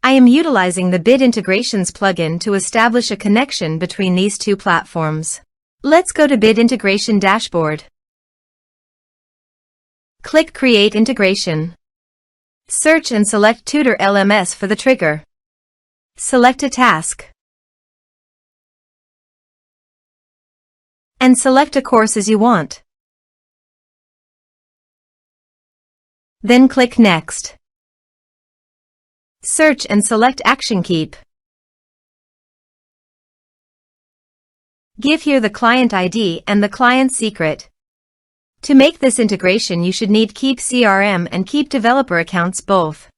I am utilizing the Bit Integrations plugin to establish a connection between these two platforms. Let's go to Bit Integration Dashboard. Click Create Integration. Search and select Tutor LMS for the trigger. Select a task. And select a course as you want. Then click Next. Search and select Action Keap. Give here the client ID and the client secret. To make this integration, you should need Keap CRM and Keap developer accounts both.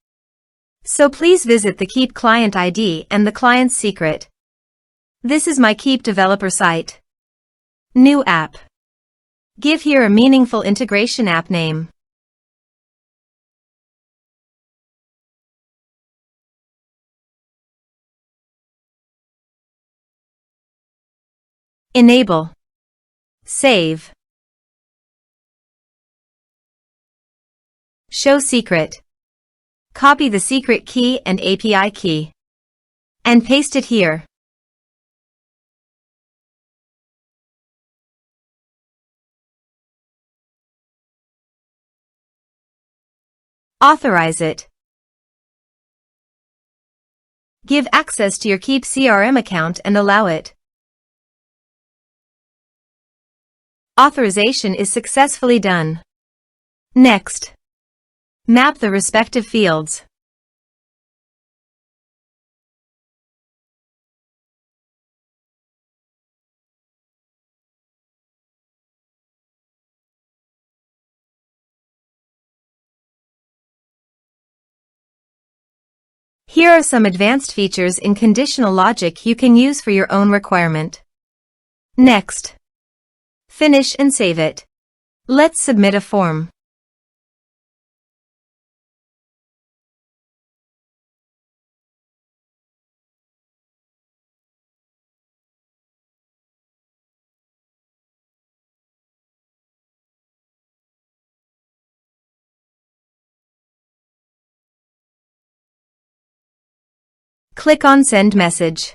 So please visit the Keap client ID and the client's secret. This is my Keap developer site. New app. Give here a meaningful integration app name. Enable. Save. Show secret. Copy the secret key and API key. And paste it here. Authorize it. Give access to your Keap CRM account and allow it. Authorization is successfully done. Next. Map the respective fields. Here are some advanced features in conditional logic you can use for your own requirement. Next. Finish and save it. Let's submit a form. Click on Send Message.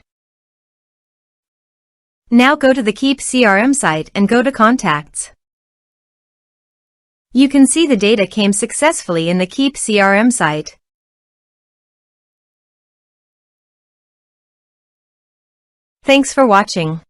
Now go to the Keap CRM site and go to Contacts. You can see the data came successfully in the Keap CRM site. Thanks for watching.